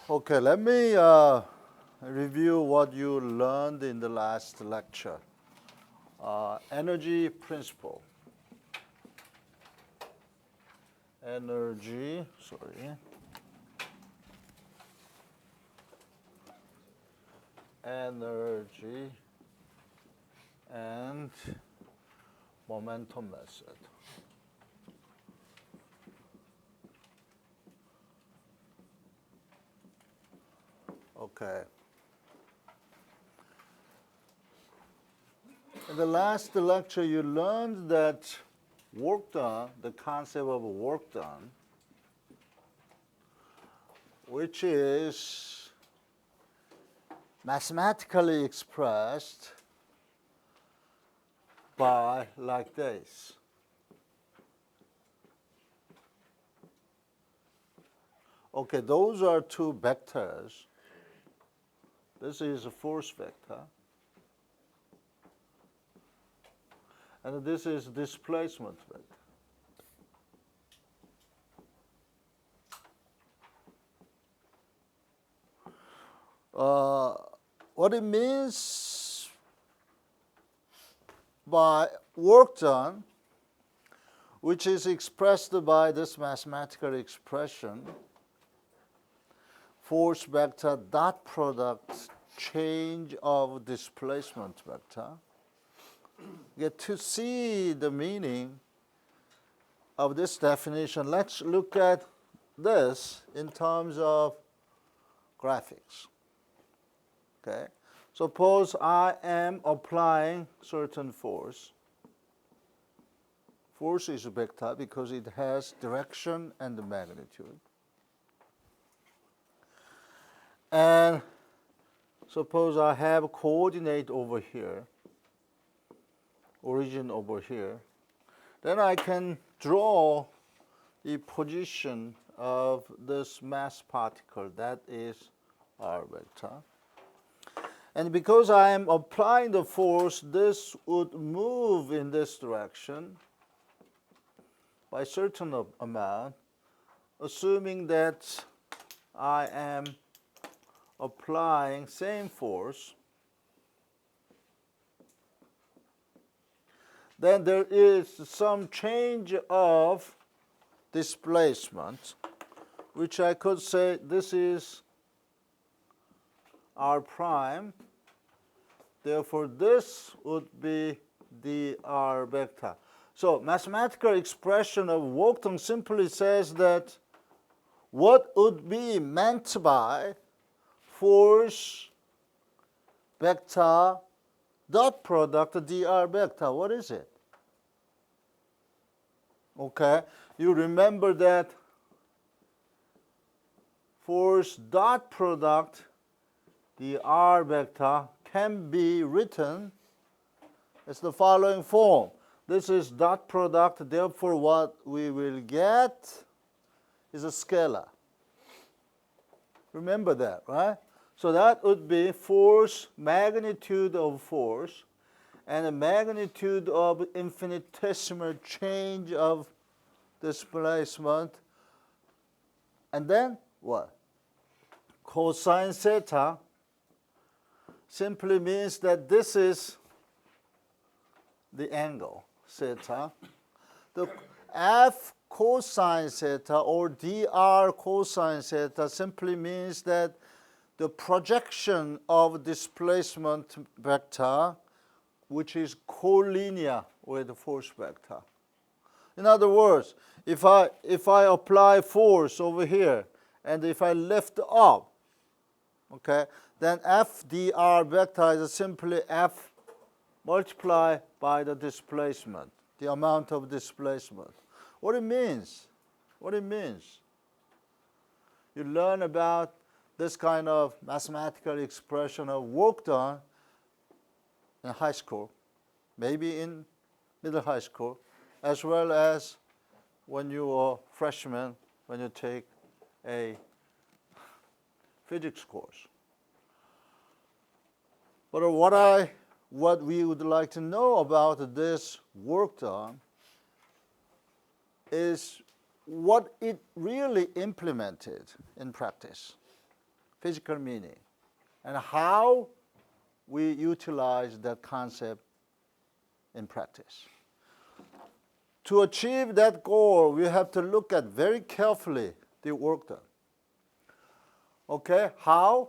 Okay, let me review what you learned in the last lecture. Energy principle. Energy and momentum method. Okay. In the last lecture, you learned that work done, the concept of work done, which is mathematically expressed by like this. Okay, those are two vectors. This is a force vector. And this is displacement vector. What it means by work done, which is expressed by this mathematical expression, force vector dot product change of displacement vector. Get to see the meaning of this definition, let's look at this in terms of graphics. Okay, suppose I am applying certain force. Force is a vector because it has direction and magnitude. And suppose I have a coordinate over here, origin over here. Then I can draw the position of this mass particle, that is r vector. And because I am applying the force, this would move in this direction by a certain amount, assuming that I am applying same force. Then there is some change of displacement, which I could say this is r prime. Therefore, this would be the r vector. So mathematical expression of work done simply says that what would be meant by force vector dot product dr vector. What is it? Okay, you remember that force dot product dr vector can be written as the following form. This is dot product, therefore what we will get is a scalar. Remember that, right? So that would be force, magnitude of force, and the magnitude of infinitesimal change of displacement. And then what? Cosine theta simply means that this is the angle, theta. The f cosine theta or dr cosine theta simply means that the projection of displacement vector, which is collinear with the force vector. In other words, if I apply force over here and if I lift up, okay, then f dr vector is simply f multiplied by the displacement, the amount of displacement. What it means? What it means? You learn about this kind of mathematical expression of work done in high school, maybe in middle high school, as well as when you are freshman, when you take a physics course. But what we would like to know about this work done is what it really implemented in practice. physical meaning, and how we utilize that concept in practice. To achieve that goal, we have to look at very carefully the work done. Okay, how?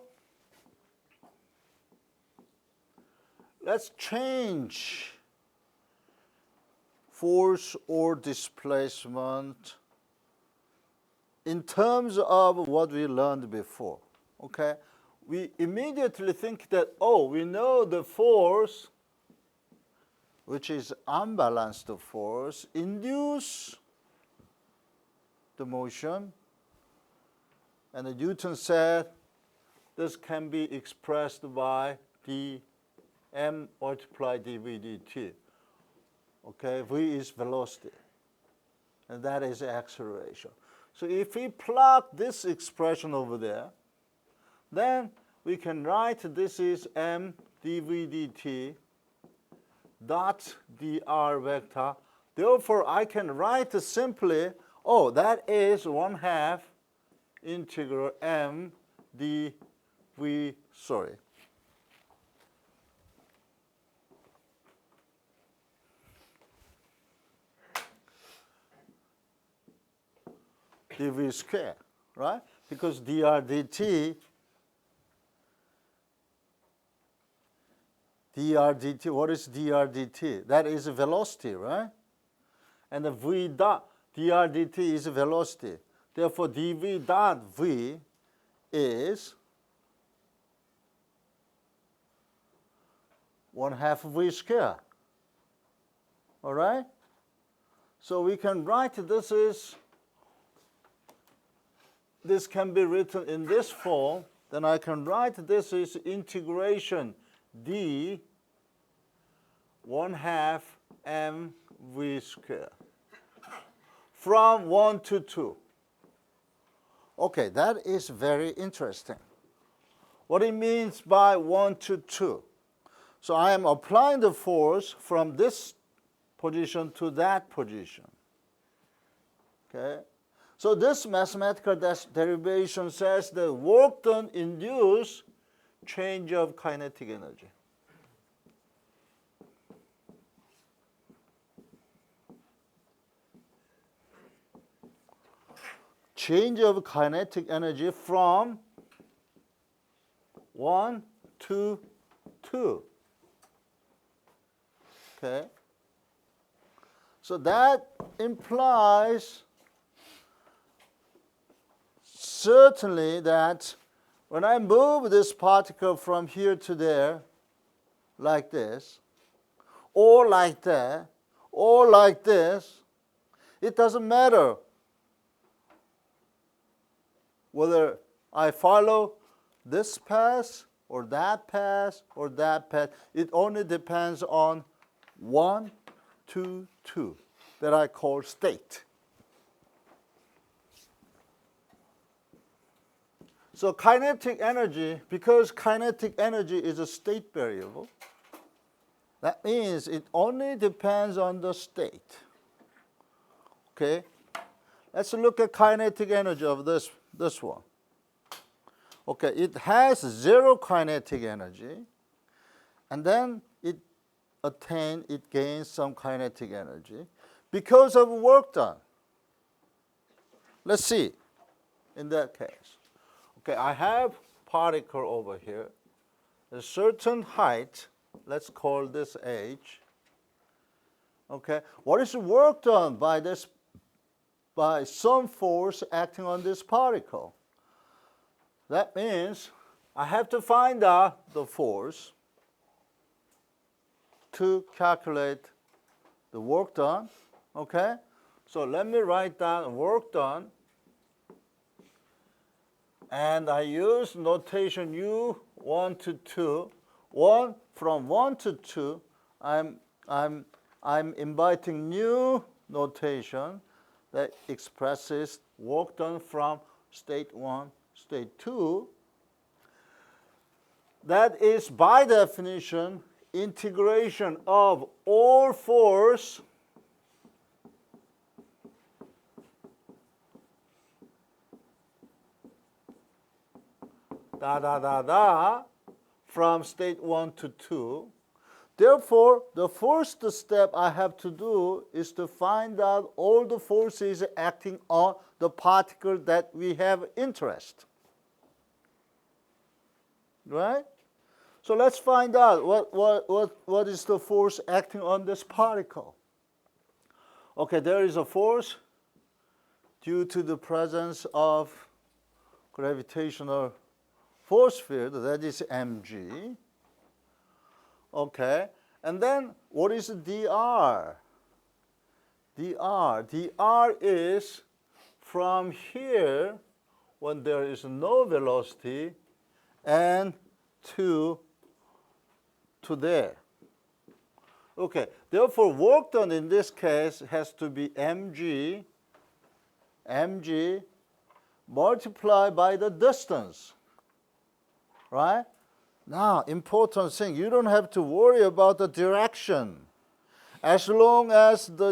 Let's change force or displacement in terms of what we learned before. Okay, we immediately think that, oh, we know the force, which is unbalanced force, induce the motion. And Newton said this can be expressed by dm multiplied dv dt. Okay, v is velocity, and that is acceleration. So if we plug this expression over there, then we can write this is m dv dt dot dr vector. Therefore, I can write simply, oh, that is 1/2 integral m dv, dv square, right? Because dr dt, what is dr dt? That is velocity, right? And the v dot dr dt is velocity. Therefore, dv dot v is 1/2 v square. All right? So we can write this can be written in this form. Then I can write this is integration d 1/2 mv square from 1 to 2. Okay, that is very interesting. What it means by 1 to 2. So I am applying the force from this position to that position. Okay? So this mathematical derivation says the work done induce change of kinetic energy. Change of kinetic energy from 1 to 2. Okay? So that implies certainly that when I move this particle from here to there, like this, or like that, or like this, it doesn't matter whether I follow this path or that path or that path. It only depends on 1, 2, 2 that I call state. So kinetic energy, because kinetic energy is a state variable, that means it only depends on the state. Okay? Let's look at kinetic energy of this one. Okay, it has 0 kinetic energy, and then it gains some kinetic energy because of work done. Let's see in that case. Okay, I have particle over here, a certain height, let's call this h. Okay, what is the work done by some force acting on this particle? That means I have to find out the force to calculate the work done. Okay, so let me write down work done. And I use notation u 1 to 2. From 1 to 2, I'm inviting new notation that expresses work done from state 1, state 2. That is, by definition, integration of all force from state 1 to 2. Therefore, the first step I have to do is to find out all the forces acting on the particle that we have interest. Right? So let's find out what is the force acting on this particle. Okay, there is a force due to the presence of gravitational force field, that is mg. Okay, and then what is dr? dr is from here, when there is no velocity, and to there. Okay, therefore work done in this case has to be mg multiplied by the distance, right? Now, important thing, you don't have to worry about the direction. As long as the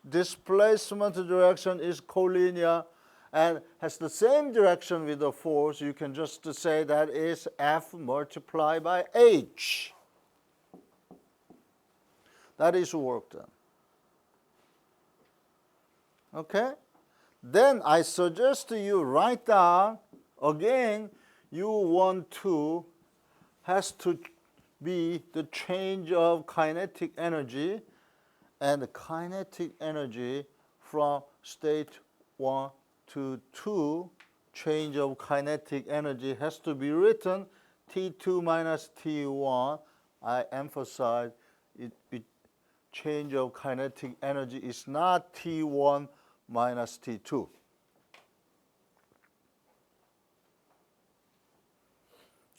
displacement direction is collinear and has the same direction with the force, you can just say that is F multiplied by H. That is work done. Okay? Then I suggest you write down, again, U12 has to be the change of kinetic energy, and the kinetic energy from state 1 to 2, change of kinetic energy has to be written T2 minus T1. I emphasize it change of kinetic energy is not T1 minus T2.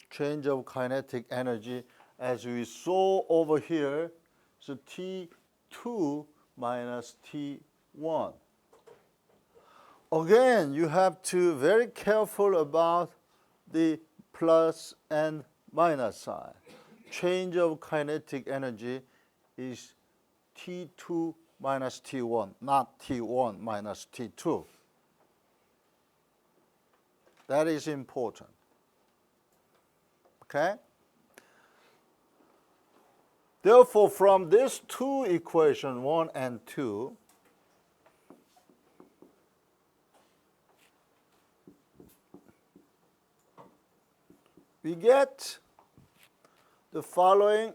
Change of kinetic energy, as we saw over here, so T2 minus T1. Again, you have to be very careful about the plus and minus sign. Change of kinetic energy is T2 minus T1, not T1 minus T2. That is important. Okay? Therefore, from these two equations, 1 and 2, we get the following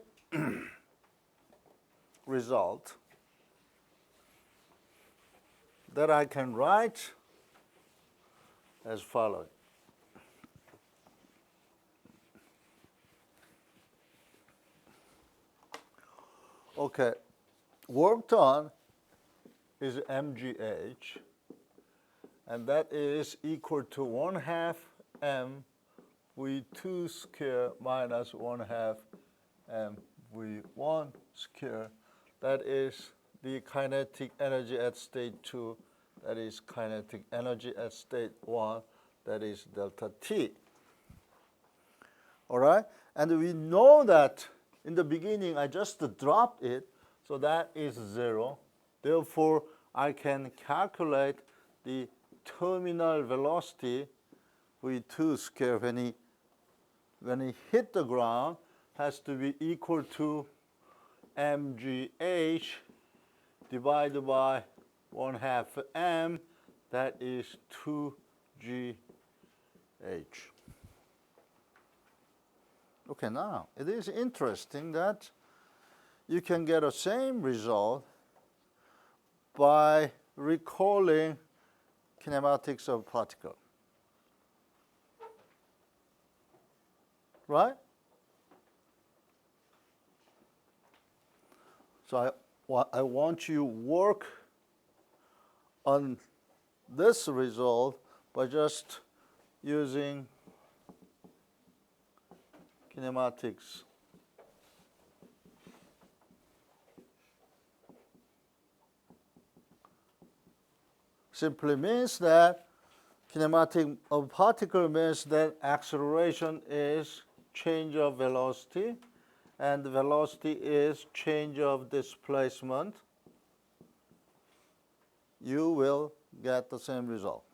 result that I can write as follows. Okay, work done is mgh, and that is equal to 1/2 m v2 square minus 1/2 m v1 square. That is the kinetic energy at state 2. That is kinetic energy at state 1. That is delta T. All right? And we know that in the beginning, I just dropped it, so that is 0. Therefore, I can calculate the terminal velocity v2 square when he hit the ground has to be equal to mgh divided by 1/2 m, that is 2gh. Okay, now it is interesting that you can get the same result by recalling kinematics of particle. Right? So I want you to work on this result by just using kinematics. Simply means that kinematic of particle means that acceleration is change of velocity, and velocity is change of displacement. You will get the same result.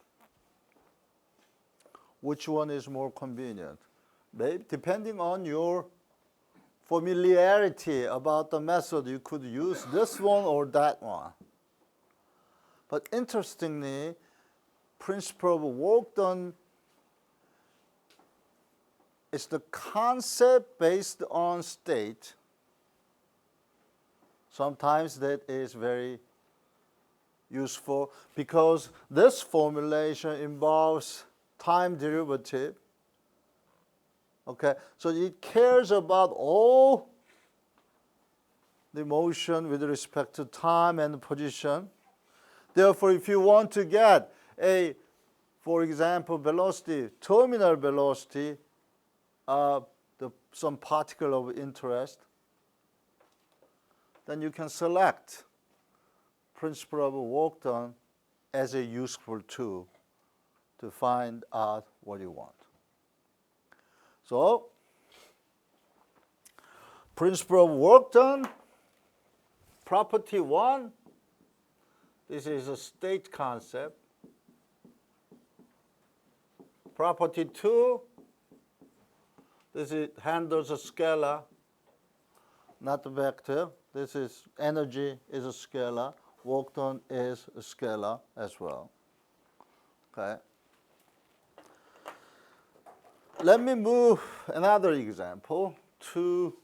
which one is more convenient? Maybe depending on your familiarity about the method, you could use this one or that one. But interestingly, principle of work done is the concept based on state. Sometimes that is very useful because this formulation involves time derivative. Okay, so it cares about all the motion with respect to time and position. Therefore, if you want to get a, for example, velocity, terminal velocity of some particle of interest, then you can select principle of work done as a useful tool to find out what you want. So, principle of work done, property 1, this is a state concept. Property 2, this is handles a scalar, not a vector. This is energy is a scalar, work done is a scalar as well. Okay. Let me move another example to